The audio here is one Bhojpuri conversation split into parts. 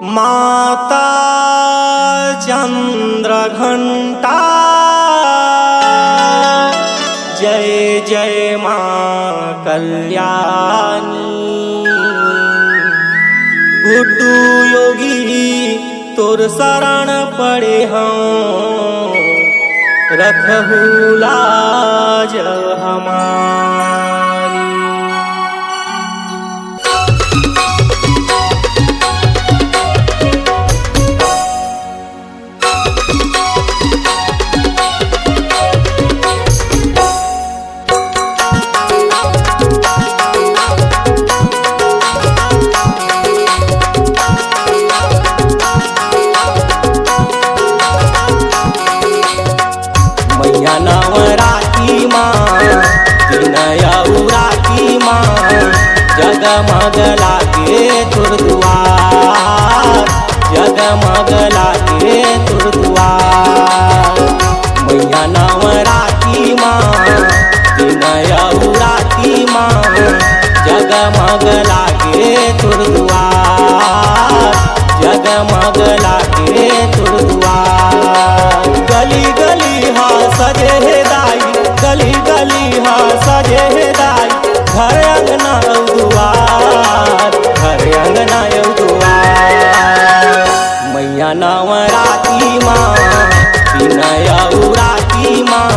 माता चंद्रघंटा जय जय माँ कल्याणी। गुड्डू योगी तोर शरण पड़े हम, रखहु लाज हमारी। मैया नवराती माँ विनया उराती माँ, जगमग लागे तुर दुआर, जगमग लागे तुर दुआर। मैया नवराती माँ विनया उराती माँ, जगमग लागे तुर दुआर, जगमग लागे तुर दुआर। गली गली हा सजे है दाई, गली गली हा सजे है दाई, घर अंगना दुआर, घर अंगना दुआर। मैया नवराती माँ विनया उराती माँ,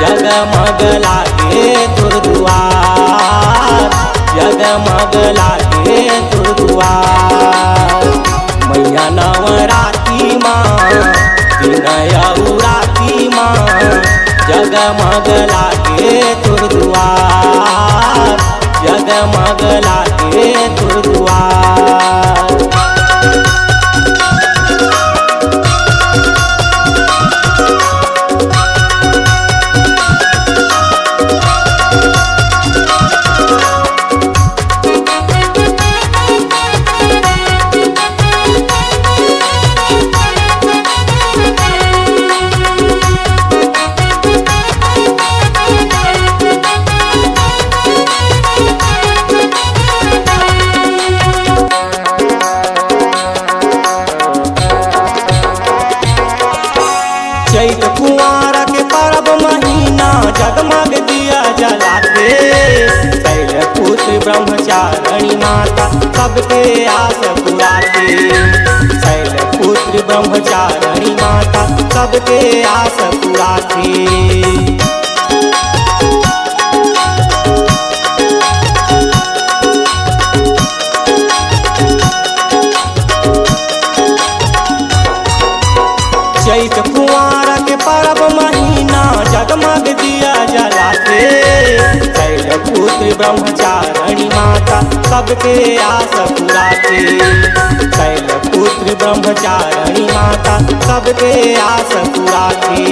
जगमग लागे तुर दुआर, जगमग लागे तुर दुआर। मैया नवराती माँ विनया उराती माँ, जगमग लागे तुर दुआर, जगमग लागे तुर दुआर। चैत कुंवार के परब महीना, जगमग दिया जलाते, शैलपुत्री ब्रह्मचारिणी माता सबके आस पुराते, शैलपुत्री ब्रह्मचारिणी माता सबके आस पुराते। चैत कुंवार के परब महीना, जगमग दिया जलाते, शैलपुत्री ब्रह्मचारिणी माता सबके आस पुराते, शैलपुत्री ब्रह्मचारिणी माता सबके आस पुराते।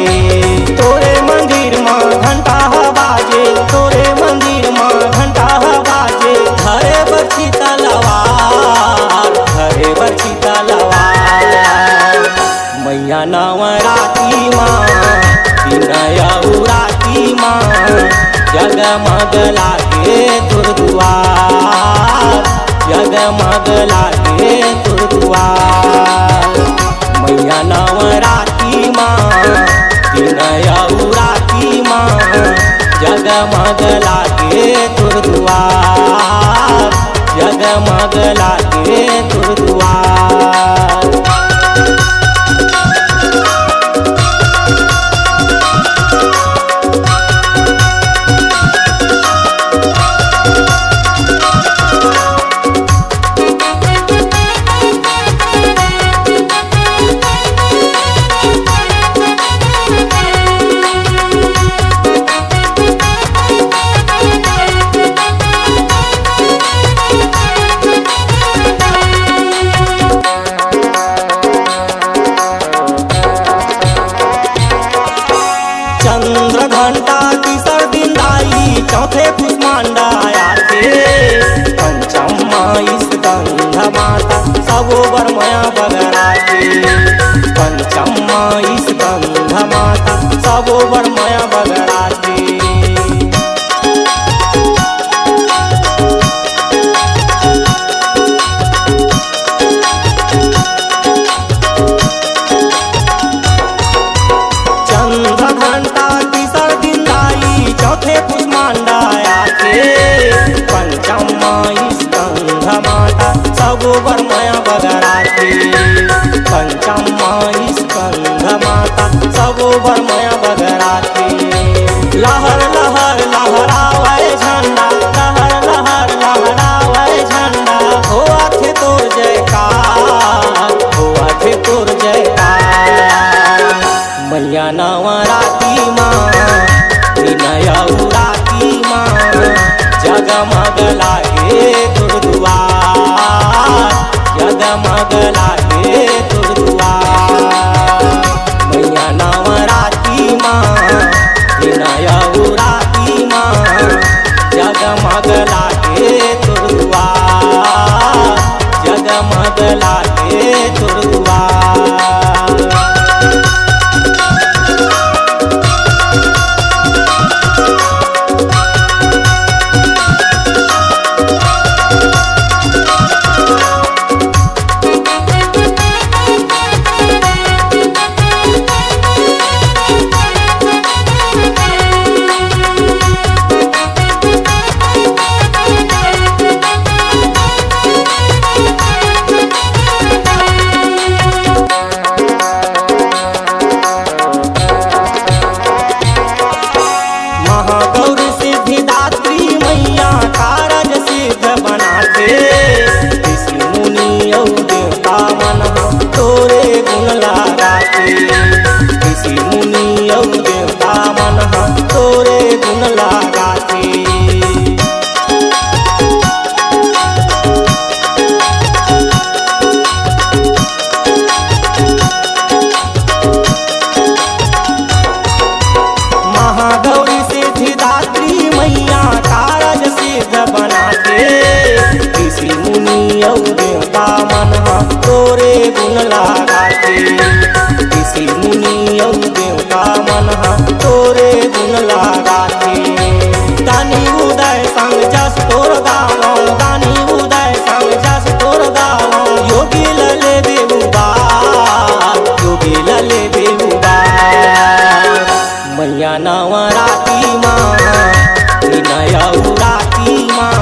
तोरे मंदिर माँ घंटा बाजे, तोरे मंदिर माँ घंटा बाजे, घरे बरछी तलवार, घरे बरछी तलवार। मैया नवराती माँ विनया उराती माँ, जगमग लागे तुर दुआर, जगमग लागे तुर दुआर। मैया नवराती माँ विनया उराती माँ, जगमग लागे तुर दुआर, जगमग लागे तुर दुआर। मुनियौ देवता मन तोरे गुण लगाथे। ऋषि मुनियौ देवता मन तोरे गुण लगाथे। दानी उदय संग जस तोर गावो, दानी उदय संग जस तोर गावो। योगी लले बेहुबार, योगी लले बेहुबार। मैया नवराती माँ विनयौराती माँ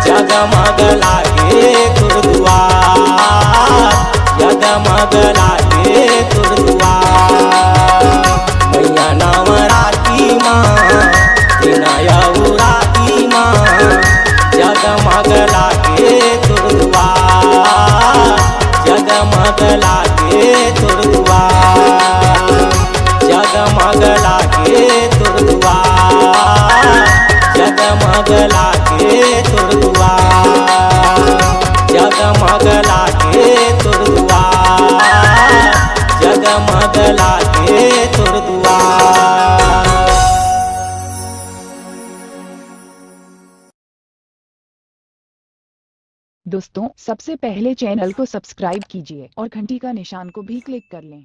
जगमग लागे तोर दुआर, जगमग लागे तोर दुआर। मैया नवराती माँ विनयौराती माँ जगमग लागे तोर दुआर, जगमग लागे तोर दुआर, जगमग लागे तोर दुआर, जगमग लागे तोर दुआर, जगमग लागे तोर दुआर, जगमग लागे तोर दुआर। दोस्तों, सबसे पहले चैनल को सब्सक्राइब कीजिए और घंटी का निशान को भी क्लिक कर लें।